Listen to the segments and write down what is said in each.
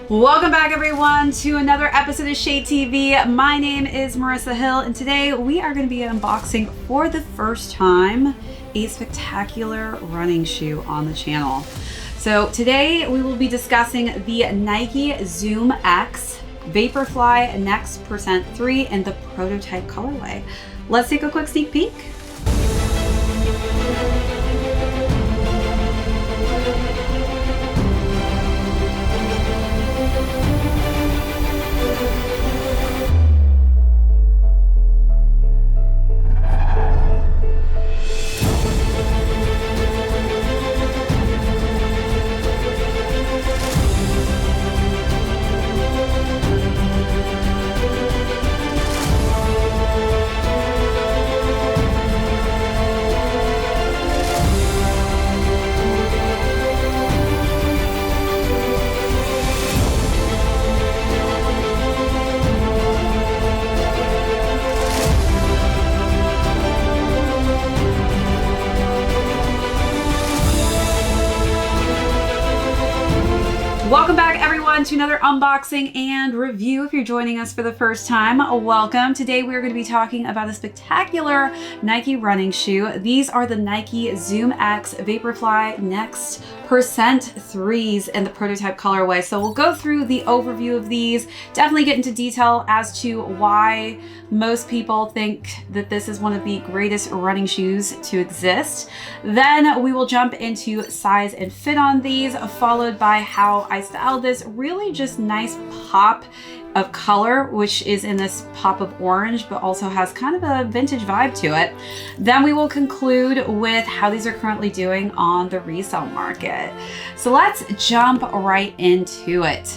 Welcome back everyone to another episode of ShadeTV. My name is Marissa Hill and today we are going to be unboxing for the first time a spectacular running shoe on the channel. So today we will be discussing the Nike Zoom X Vaporfly Next %3 in the prototype colorway. Let's take a quick sneak peek. Welcome back everyone to another unboxing and review. If you're joining us for the first time, welcome. Today we're going to be talking about a spectacular Nike running shoe. These are the Nike Zoom X Vaporfly Next %3s in the prototype colorway. So we'll go through the overview of these, definitely get into detail as to why most people think that this is one of the greatest running shoes to exist. Then we will jump into size and fit on these, followed by how I styled this really just nice pop of color, which is in this pop of orange, but also has kind of a vintage vibe to it. Then we will conclude with how these are currently doing on the resale market. So let's jump right into it.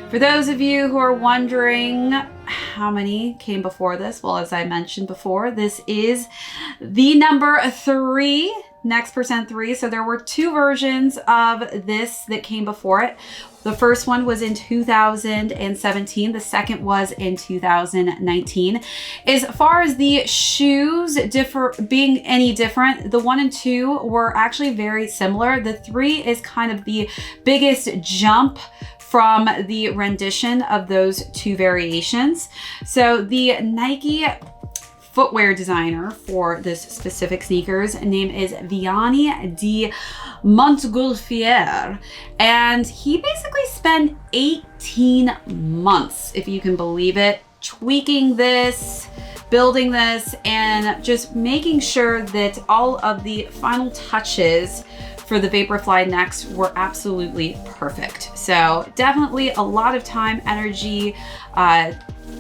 For those of you who are wondering how many came before this, well, as I mentioned before, this is the number 3, Next %3. So there were 2 versions of this that came before it. The first one was in 2017. The second was in 2019. As far as the shoes being any different, the 1 and 2 were actually very similar. The 3 is kind of the biggest jump from the rendition of those 2 variations. So the Nike footwear designer for this specific sneakers name is Vianney de Montgolfier, and he basically spent 18 months, if you can believe it, tweaking this, building this, and just making sure that all of the final touches for the Vaporfly Next were absolutely perfect. So definitely a lot of time, energy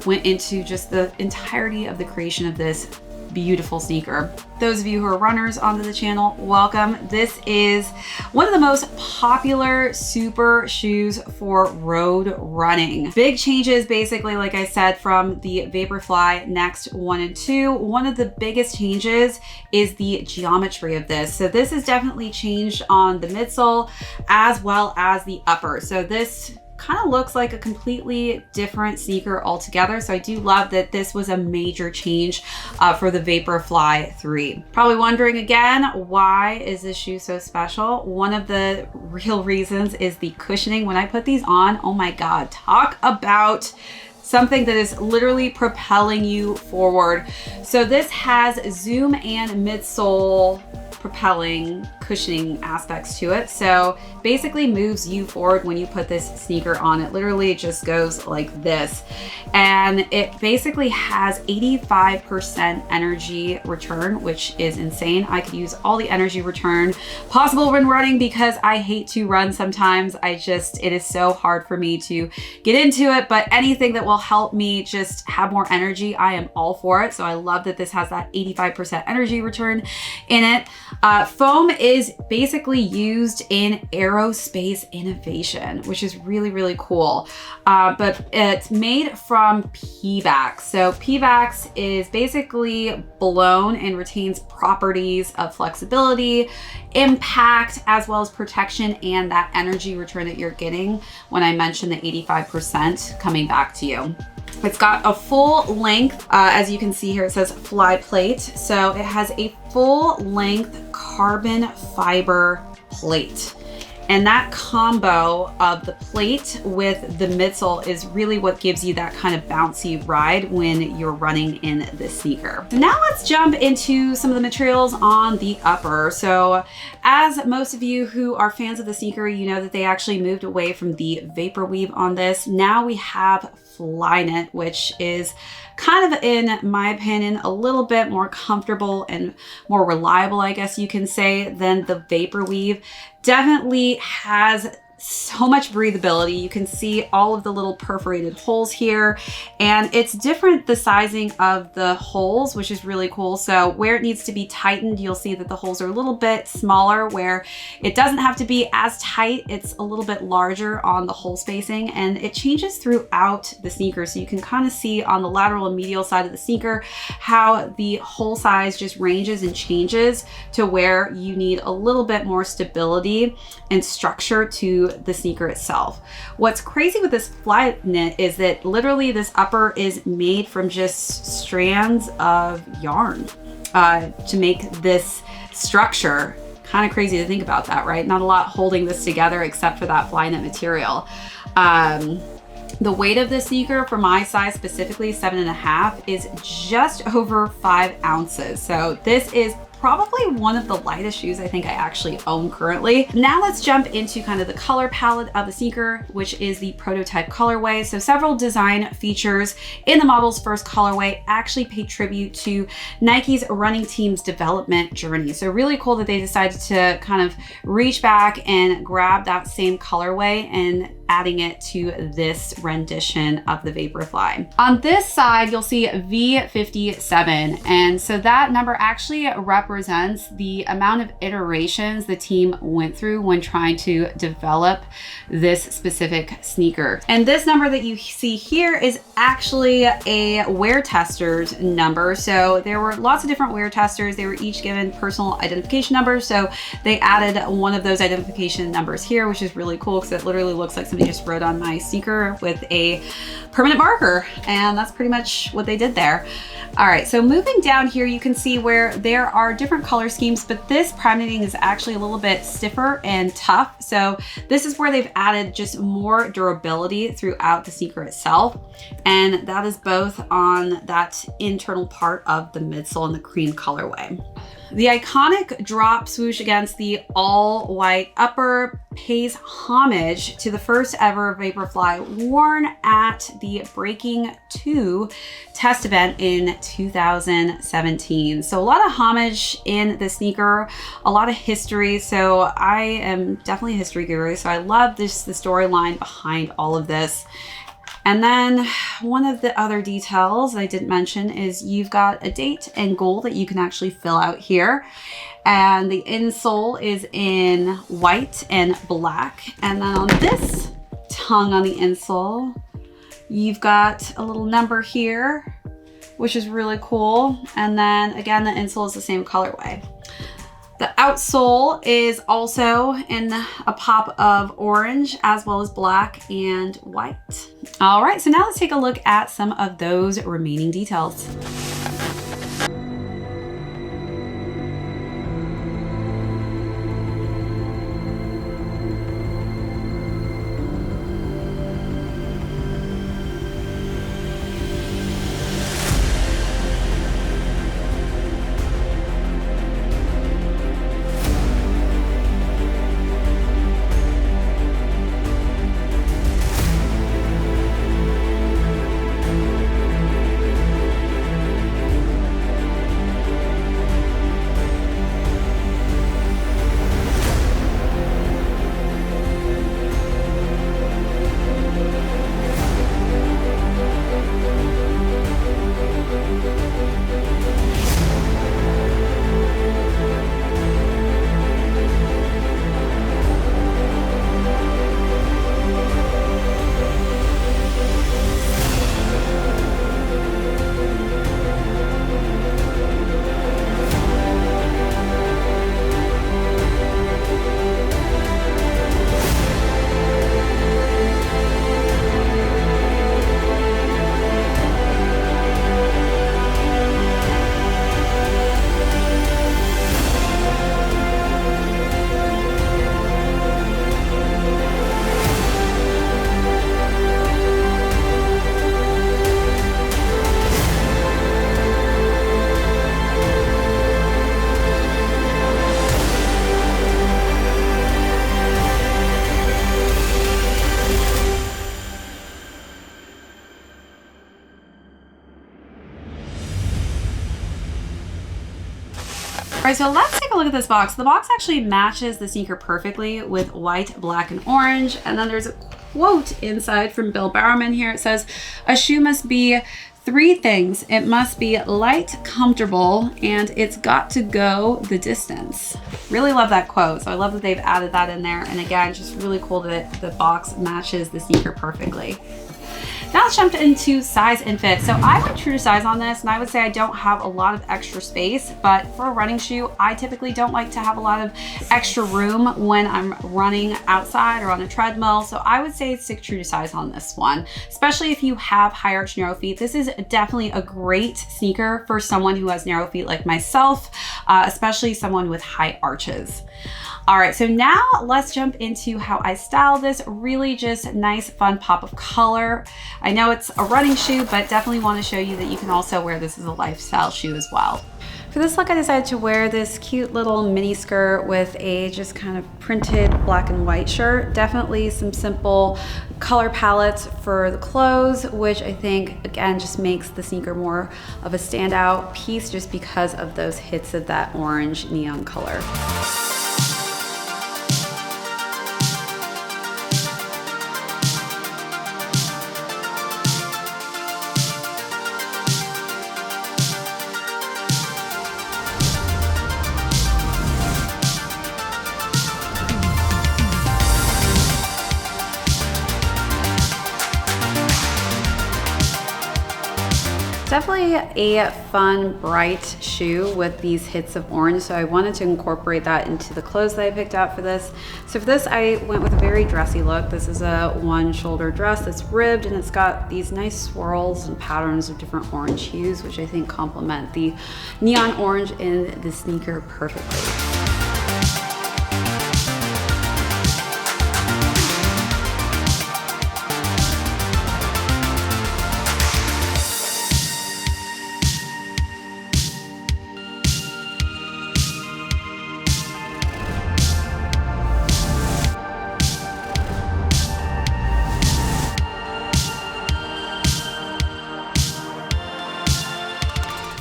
went into just the entirety of the creation of this beautiful sneaker. Those of you who are runners onto the channel, welcome. This is one of the most popular super shoes for road running. Big changes, basically, like I said, from the Vaporfly Next 1 and 2. One of the biggest changes is the geometry of this. So this has definitely changed on the midsole as well as the upper. So this kind of looks like a completely different sneaker altogether. So I do love that this was a major change for the Vaporfly 3. Probably wondering again, why is this shoe so special? One of the real reasons is the cushioning. When I put these on, oh my God, talk about something that is literally propelling you forward. So this has zoom and midsole propelling cushioning aspects to it. So basically moves you forward when you put this sneaker on. It literally just goes like this. And it basically has 85% energy return, which is insane. I could use all the energy return possible when running because I hate to run sometimes. It is so hard for me to get into it, but anything that will help me just have more energy, I am all for it. So I love that this has that 85% energy return in it. Foam is basically used in aerospace innovation, which is really, really cool. But it's made from PVAX. So PVAX is basically blown and retains properties of flexibility, impact, as well as protection and that energy return that you're getting when I mentioned the 85% coming back to you. It's got a full length, as you can see here, it says fly plate. So it has a full length carbon fiber plate. And that combo of the plate with the midsole is really what gives you that kind of bouncy ride when you're running in this sneaker. So now let's jump into some of the materials on the upper. So as most of you who are fans of the sneaker, you know that they actually moved away from the vapor weave on this. Now we have Flyknit, which is kind of, in my opinion, a little bit more comfortable and more reliable, I guess you can say, than the vapor weave. Definitely has so much breathability. You can see all of the little perforated holes here, and it's different, the sizing of the holes, which is really cool. So where it needs to be tightened, you'll see that the holes are a little bit smaller. Where it doesn't have to be as tight, it's a little bit larger on the hole spacing, and it changes throughout the sneaker. So you can kind of see on the lateral and medial side of the sneaker how the hole size just ranges and changes to where you need a little bit more stability and structure to the sneaker itself. What's crazy with this Flyknit is that literally this upper is made from just strands of yarn to make this structure. Kind of crazy to think about that, right? Not a lot holding this together except for that Flyknit material. The weight of the sneaker for my size, specifically 7.5, is just over 5 ounces. So this is probably one of the lightest shoes I think I actually own currently. Now let's jump into kind of the color palette of the sneaker, which is the prototype colorway. So several design features in the model's first colorway actually pay tribute to Nike's running team's development journey. So really cool that they decided to kind of reach back and grab that same colorway and adding it to this rendition of the Vaporfly. On this side, you'll see V57. And so that number actually represents the amount of iterations the team went through when trying to develop this specific sneaker. And this number that you see here is actually a wear tester's number. So there were lots of different wear testers. They were each given personal identification numbers. So they added one of those identification numbers here, which is really cool because it literally looks like somebody just wrote on my sneaker with a permanent marker, and that's pretty much what they did there. All right, so moving down here, you can see where there are different color schemes, but this prime knitting is actually a little bit stiffer and tough. So this is where they've added just more durability throughout the sneaker itself. And that is both on that internal part of the midsole and the cream colorway. The iconic drop swoosh against the all white upper pays homage to the first ever Vaporfly worn at the Breaking 2 test event in 2017. So a lot of homage in the sneaker, a lot of history. So I am definitely a history guru. So I love the storyline behind all of this. And then one of the other details I didn't mention is you've got a date and goal that you can actually fill out here. And the insole is in white and black. And then on this tongue on the insole, you've got a little number here, which is really cool. And then again, the insole is the same colorway. The outsole is also in a pop of orange as well as black and white. All right, so now let's take a look at some of those remaining details. right, so let's take a look at this box. The box actually matches the sneaker perfectly with white, black, and orange. And then there's a quote inside from Bill Bowerman here. It says, a shoe must be 3 things. It must be light, comfortable, and it's got to go the distance. Really love that quote. So I love that they've added that in there. And again, just really cool that the box matches the sneaker perfectly. Now let's jump into size and fit. So I went true to size on this, and I would say I don't have a lot of extra space, but for a running shoe, I typically don't like to have a lot of extra room when I'm running outside or on a treadmill. So I would say stick true to size on this one, especially if you have high arch narrow feet. This is definitely a great sneaker for someone who has narrow feet like myself, especially someone with high arches. All right, so now let's jump into how I style this. Really just nice, fun pop of color. I know it's a running shoe, but definitely want to show you that you can also wear this as a lifestyle shoe as well. For this look, I decided to wear this cute little mini skirt with a just kind of printed black and white shirt. Definitely some simple color palettes for the clothes, which I think, again, just makes the sneaker more of a standout piece just because of those hits of that orange neon color. Definitely a fun, bright shoe with these hits of orange, so I wanted to incorporate that into the clothes that I picked out for this. So for this, I went with a very dressy look. This is a one-shoulder dress that's ribbed, and it's got these nice swirls and patterns of different orange hues, which I think complement the neon orange in the sneaker perfectly.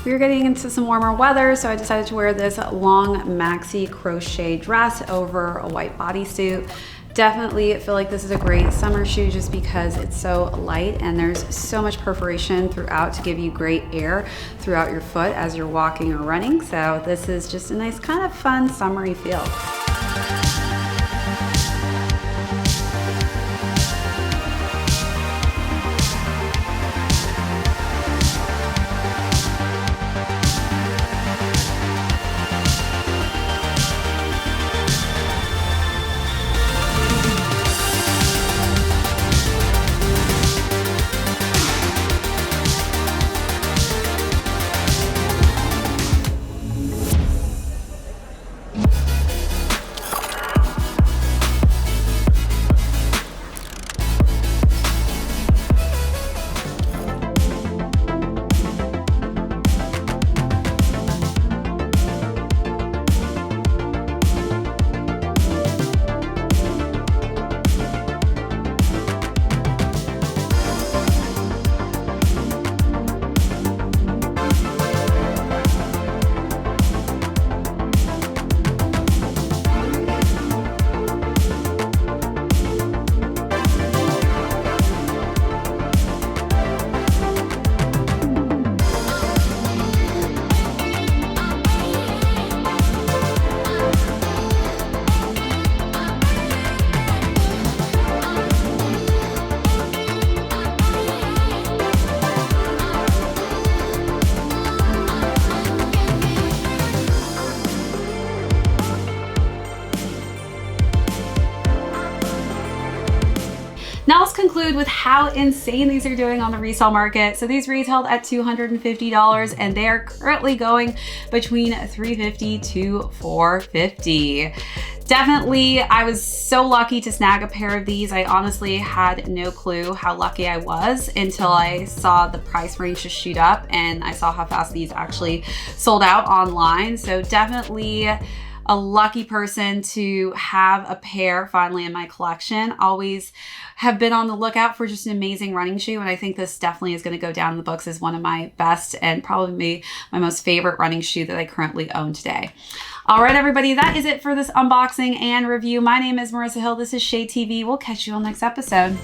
We were getting into some warmer weather, so I decided to wear this long maxi crochet dress over a white bodysuit. Definitely feel like this is a great summer shoe just because it's so light and there's so much perforation throughout to give you great air throughout your foot as you're walking or running. So this is just a nice kind of fun summery feel. Now let's conclude with how insane these are doing on the resale market. So these retailed at $250 and they are currently going between $350 to $450. Definitely, I was so lucky to snag a pair of these. I honestly had no clue how lucky I was until I saw the price range just shoot up and I saw how fast these actually sold out online. So definitely a lucky person to have a pair finally in my collection. Always have been on the lookout for just an amazing running shoe, and I think this definitely is going to go down in the books as one of my best and probably my most favorite running shoe that I currently own today. All right, everybody, that is it for this unboxing and review. My name is Marissa Hill. This is ShadeTV. We'll catch you on the next episode.